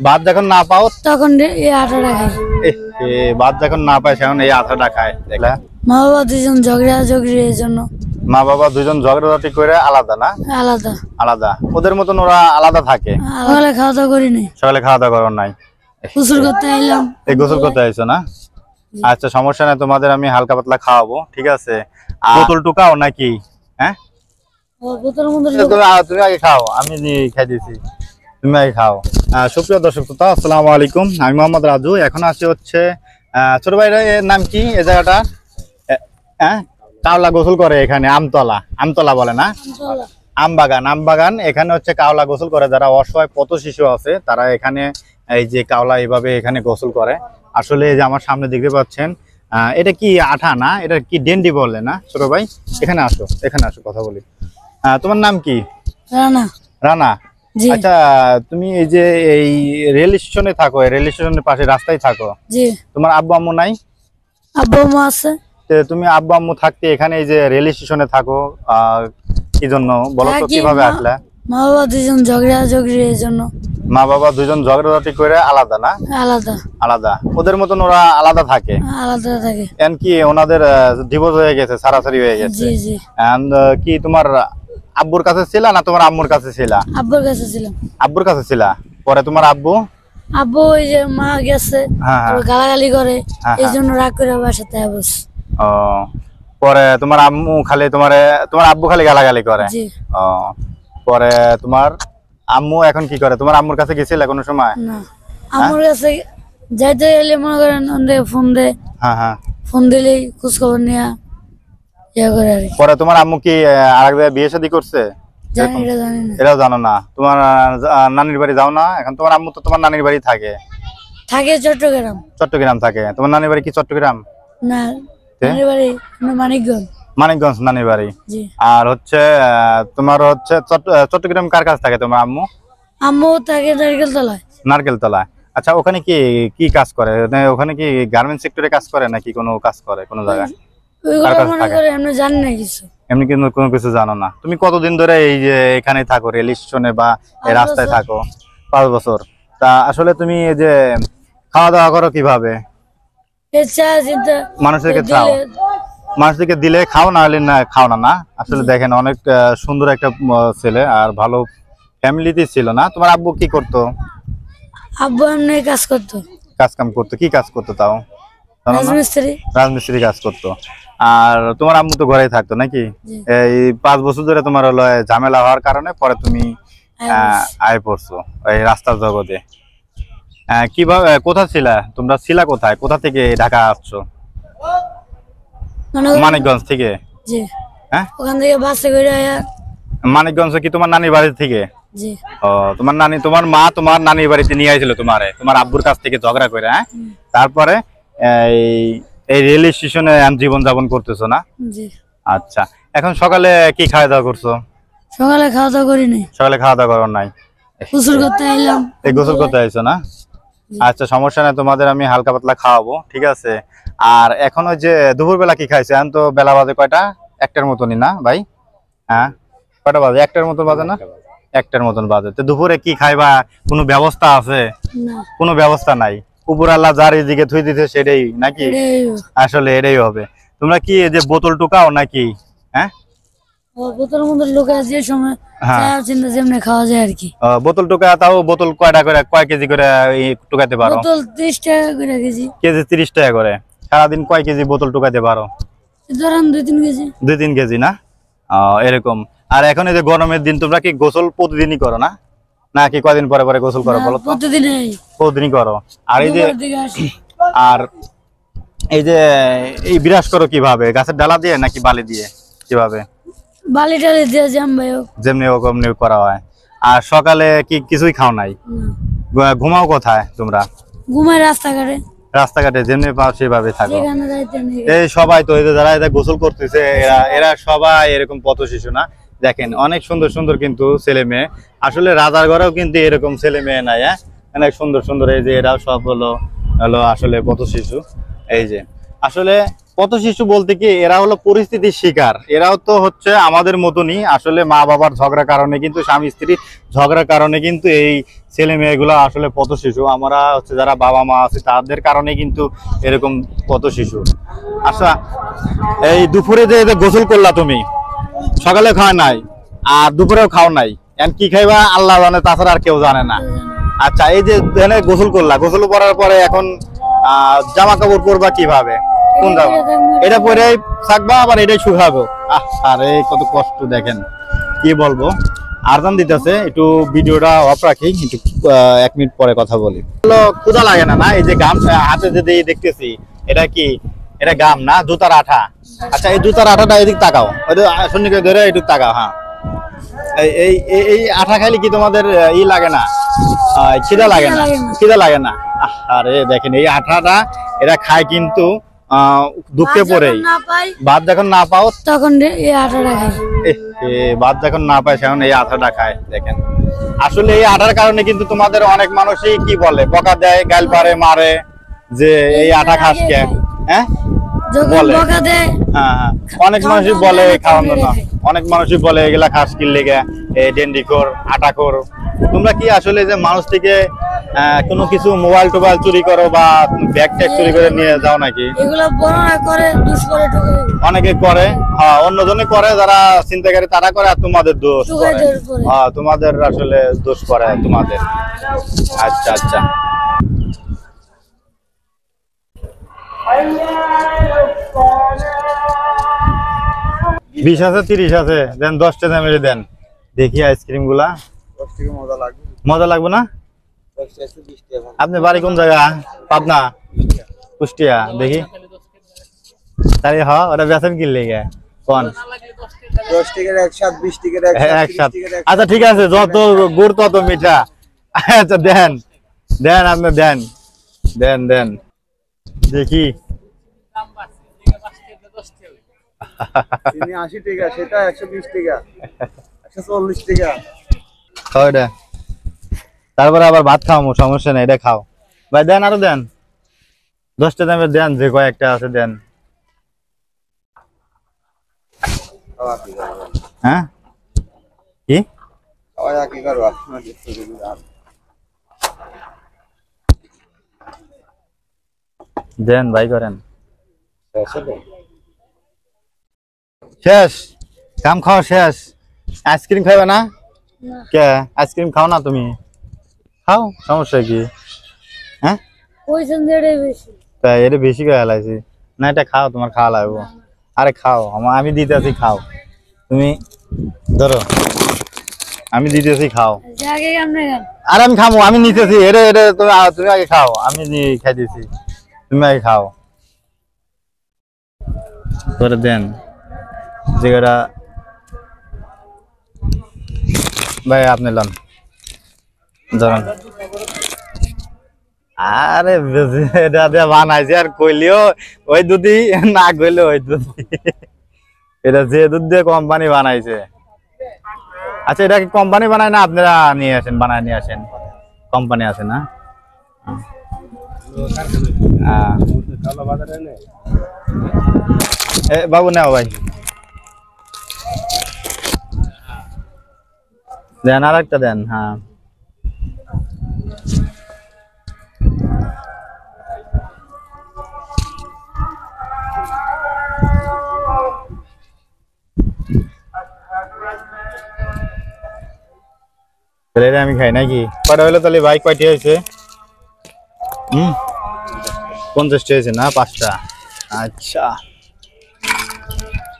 ভাত যখন না পাও তখন এই আটাটা খাই। ভাত যখন না পায় সেখন এই আটাটা খায়। দেখলা মা বাবা দুজন ঝগড়ি এর জন্য। মা বাবা দুজন ঝগড়াঝাটি করে আলাদা না? আলাদা আলাদা। ওদের মতন ওরা আলাদা থাকে। সকালে খাওয়া দাওয়া করি নাই। সকালে খাওয়া দাওয়া করার নাই। গোসল করতে আইলাম। এই গোসল করতে আইছো না? আচ্ছা সমস্যা নাই, তোমাদের আমি হালকা পাতলা খাওয়াবো, ঠিক আছে? বোতল টুকাও নাকি? হ্যাঁ বোতলের মধ্যে তুমি আগে খাও, আমি খাই দিয়েছি, তুমি আগে খাও। সুপ্রিয় দর্শক শ্রোতা, আসসালামু আলাইকুম। আমি মোহাম্মদ রাজু। এখন আছি হচ্ছে ছোট ভাইয়ের নাম কি এই জায়গাটা? হ্যাঁ কাওলা গোসল করে এখানে, আমতলা। আমতলা বলে না, আমবাগান। এখানে হচ্ছে কাওলা গোসল করে। যারা অসহায় পথ শিশু আছে তারা এখানে এই যে কাওলা এইভাবে এখানে গোসল করে। আসলে এই যে আমার সামনে দেখতে পাচ্ছেন, এটা কি আঠা না, এটা কি ডেন্ডি বলে না? ছোট ভাই এখানে আসো, এখানে আসো, কথা বলি। তোমার নাম কি? রানা। রানা। আচ্ছা তুমি এই যে এই রেল স্টেশনে থাকো, রেল স্টেশনের পাশে রাস্তায় থাকো। জি। তোমার আব্বু আম্মু নাই? আব্বু আম্মু আছে। তুমি আব্বু আম্মু থাকতে এখানে এই যে রেল স্টেশনে থাকো, কি জন্য বলো তো? কিভাবে আসলে? মা বাবা দুজন ঝগড়ি এর জন্য। মা বাবা দুজন ঝগড়াঝাটি করে আলাদা না? আলাদা। আলাদা। ওদের মতন ওরা আলাদা থাকে। আলাদা থাকে। কি ওনাদের ডিভোর্স হয়ে গেছে, ছাড়াছাড়ি হয়ে গেছে? জি জি। এন্ড কি তোমার আব্বুর কাছে ছিলা না তোমার আম্মুর কাছে ছিলা? আব্বুর কাছে ছিলাম। আব্বুর কাছে ছিলা। পরে তোমার আব্বু ওই যে মা গেছে গালাগালি করে, এই জন্য রাগ করে বাসাতে বস। ও পরে তোমার আম্মু খালি তোমার আব্বু খালি গালাগালি করে? জি। ও পরে তোমার আম্মু এখন কি করে? তোমার আম্মুর কাছে গেছিলে কোনো সময়? না, আম্মুর কাছে যাইতে গেলে মনে করেন ফোন দে। হ্যাঁ ফোন দিলেই খোঁজ খবর নেওয়া ইয়া করে আর কি। পরে তোমার আম্মু কি আরেক জায়গায় বিয়ে শাদী করছে? জানি না। এটাও জানো না? তোমার নানির বাড়ি যাও না এখন? তোমার আম্মু তো তোমার নানির বাড়ি থাকে চট্টগ্রাম। চট্টগ্রাম থাকে। তোমার নানির বাড়ি কি চট্টগ্রাম না, নানির বাড়ি মানিকগঞ্জ। মানিকগঞ্জ নানির বাড়ি। জি। আর হচ্ছে তোমার হচ্ছে চট্টগ্রাম কার কাছে থাকে তোমার আম্মু? আম্মু থাকে নারকেলতলায়। নারকেলতলায়। আচ্ছা ওখানে কি কি কাজ করে? ওখানে কি গার্মেন্টস সেক্টরে কাজ করে নাকি কোনো কাজ করে কোনো জায়গায়? এমনি জানি না কিছু। এমনি কিন্তু কোনো কিছু জানো না। তুমি কতদিন ধরে এই যে এখানে থাকো, রেল স্টেশনে বা এই রাস্তায় থাকো? 5 বছর। তা আসলে তুমি এই যে খাওয়া দাওয়া করো কিভাবে? মানুষদেরকে দিলে খাও, না হলে না খাও না? না আসলে দেখেন অনেক সুন্দর একটা ছেলে আর ভালো ফ্যামিলিতে ছিল না? তোমার আব্বু কি করতো? আব্বু এমনি কাজ করতো। কাজ কাম করতো? কি কাজ করতো তাও? রাজমিস্ত্রি কাজ করতো। আর তোমার আম্মু তো ঘরেই থাকতো নাকি? এই 5 বছর ধরে তোমার হলো ঝামেলা হওয়ার কারণে পরে তুমি আয় পড়ছো এই রাস্তার জগতে। কিভাবে, কোথা ছিলা তোমরা? ছিলা কোথায়? কোথা থেকে ঢাকা আসছো? মানিকগঞ্জ থেকে? জি। হ্যাঁ ওখান থেকে বাসে করে মানিকগঞ্জ কি তোমার নানির বাড়ি থেকে? জি। ও তোমার মা তোমার নানির বাড়িতে নিয়ে আইছিল তোমারে, তোমার আব্বুর কাছ থেকে ঝগড়া করে। হ্যাঁ তারপরে এই রেল স্টেশনে জীবন যাপন করতেছো না? জি। আচ্ছা এখন সকালে কি খাওয়া দাওয়া করছো? সকালে খাওয়া দাওয়া করি নাই। সকালে খাওয়া দাওয়া করার নাই? গোসল করতে আইলাম। এই গোসল করতে আইছো না? আচ্ছা সমস্যা নাই, তোমাদের আমি হালকা পাতলা খাওয়াবো, ঠিক আছে? আর এখন ওই যে দুপুরবেলা কি খাইছে? এখন তো বেলা বাজে কয়টা? 1টার মতনই না ভাই? হ্যাঁ কয়টা বাজে? 1টার মতন বাজে না? 1টার মতন বাজে। তো দুপুরে কি খাইবা? কোনো ব্যবস্থা আছে? কোনো ব্যবস্থা নাই। উপর আল্লাহ যার এদিকে থুই দিতে সেটাই নাকি? আসলে এটাই হবে। তোমরা কি এই যে বোতল টুকাও নাকি? হ্যাঁ বোতলের মধ্যে লোকে যে সময় চিন্তা যেমনি খাওয়া যায় আর কি। বোতল টুকা, তাও বোতল কয়টা করে, কয় কেজি করে টুকাতে পারো? বোতল 30 টাকা করে কেজি। 30 টাকা করে। সারাদিন কয় কেজি বোতল টুকাতে পারো? ধরেন 2-3 কেজি। 2-3 কেজি না? এরকম। আর এখন এই যে গরমের দিন তোমরা কি গোসল প্রতিদিনই করো না নাকি কয়দিন পরে পরে গোসল করো বলো তো? প্রতিদিনই করো। আর এই যে এই বিরাজ করো কিভাবে? গাছের ডালা দিয়ে নাকি বালি দিয়ে? কিভাবে? বালি টালি দিয়ে যেমনি হোক অমনি করা হয়। আর সকালে কি কিছুই খাও নাই? ঘুমাও কোথায় তোমরা? ঘুমাই রাস্তাঘাটে। রাস্তাঘাটে যেমনি পাও সেভাবে থাকো। এই সবাই তো এই যে যারা গোসল করতেছে এরা সবাই এরকম পথ শিশু না? দেখেন অনেক সুন্দর সুন্দর কিন্তু ছেলে মেয়ে। আসলে রাজার ঘরেও কিন্তু এরকম ছেলে মেয়ে নাই। হ্যাঁ অনেক সুন্দর সুন্দর। এই যে এরাও সব হলো আসলে পথ শিশু। এই যে আসলে পথ শিশু বলতে কি এরা হলো পরিস্থিতির শিকার, এরাও তো হচ্ছে আমাদের মতনই আসলে মা বাবার ঝগড়ার কারণে কিন্তু স্বামী স্ত্রী ঝগড়ার কারণে কিন্তু এই ছেলে মেয়েগুলো আসলে পথ শিশু। আমরা হচ্ছে যারা বাবা মা আছে তাদের কারণে কিন্তু এরকম পথ শিশু। আচ্ছা এই দুপুরে যে গোসল করলা তুমি, সকালে খাওয়া নাই আর দুপুরেও খাও নাই, এখন কি খাইবা আল্লাহ জানে, তাছাড়া আর কেউ জানে না। আচ্ছা এই যে গোসল করলা, গোসল করার পরে এখন জামা কাপড় পরবা কিভাবে, কোন জামা? এটা পরে থাকবা আবার এটাই শুকাবো। আরে কত কষ্ট দেখেন, কি বলবো। আরজান দিতেছে, একটু ভিডিওটা অফ রাখি, একটু 1 মিনিট পরে কথা বলি। ক্ষুধা লাগে না? না এই যে গাম হাতে যে দেখতেছি, এটা কি? এটা গাম না, জুতার আঠা। আচ্ছা এই জুতার আঠাটা এদিক তাকাও, সন্নিকে ধরে একটু তাকাও। হ্যাঁ এই আঠা খাইলে কি তোমাদের ই লাগে না, খিদা লাগে না? খিদা লাগে না। আরে দেখেন এই আঠাটা এরা খায় কিন্তু দুঃখে পড়েই, ভাত যখন না পাও তখন এই আঠাটা খায়। ভাত যখন না পায় সেখন এই আঠাটা খায়। দেখেন আসলে এই আঠার কারণে কিন্তু তোমাদের অনেক মানুষই কি বলে, বকা দেয়, গাল পারে, মারে, যে এই আঠা খাস কে? হ্যাঁ বলে, অনেক মানুষই বলে খাওয়ানো না, অনেক মানুষই বলে এগুলা খাস কি লেগে, ডেন্ডিখোর, আটাখোর। তোমরা কি আসলে যে মানুষ থেকে কোনো কিছু মোবাইল টোবাইল চুরি করো বা ব্যাগ ট্যাগ চুরি করে নিয়ে যাও নাকি? এগুলো বর্ণনা করে দুষ করে অনেকে করে, হ্যাঁ অন্যজনে করে, যারা চিন্তাকারী তারা করে, আর তোমাদের দোষ করে। হ্যাঁ তোমাদের আসলে দোষ করে তোমাদের। আচ্ছা আচ্ছা 20 আছে 30 আছে, দেন 10 টাকা মেরে দেন দেখি আইসক্রিম গুলা। মজা লাগবে না? আপনি বাড়ি কোন জায়গা? পাবনা, কুষ্টিয়া? দেখি তাহলে হ্যাঁ ওটা বেতন কিনলে গে কোন 10 টাকার একসাথ, 20 টাকার একসাথ। আচ্ছা ঠিক আছে, যত গুড় তত মিঠা। আচ্ছা দেন দেন, আপনি দেন দেন দেন দেখি। 80 টাকা, সেটা 120 টাকা, 140 টাকা। তারপরে আবার ভাত খাওয়াবো, সমস্যা নেই, এটা খাও ভাই। দেন আরো দেন, 10টা দামের দেন, যে কয়েকটা আছে দেন। হ্যাঁ কি দেন ভাই, করেন শেষ, কাম খাওয়া শেষ। আইসক্রিম খাবে না? কে আইসক্রিম খাও না তুমি? খাও, সমস্যা কি? হ্যাঁ তাই এটা বেশি করে হেলাইছি না, এটা খাও, তোমার খাওয়া লাগবে। আরে খাও, আমি দিতেছি, খাও তুমি, ধরো আমি দিতেছি, খাও। আরে আমি খাবো, আমি নিতেছি, এটা এটা তুমি আগে খাও, আমি খাই দিছি, তুমি আগে খাও। করে দেন জায়গাটা ভাই, আপনি লন ধরুন। আরে এটা দিয়ে বানাইছে, আর কইলেও ওই দুধই, না কইলেও ওই দুধ। এটা যে দুধ দিয়ে কোম্পানি বানাইছে। আচ্ছা এটা কি কোম্পানি বানায় না আপনারা নিয়ে আসেন, বানায় নিয়ে আসেন? কোম্পানি আছে না? বাবু নাও ভাই, দেন আর একটা দেন। হ্যাঁ আমি খাই নাকি? কটা হইলো তাহলে ভাই? কয়টি হয়েছে? 50টা হয়েছে না? 5টা। আচ্ছা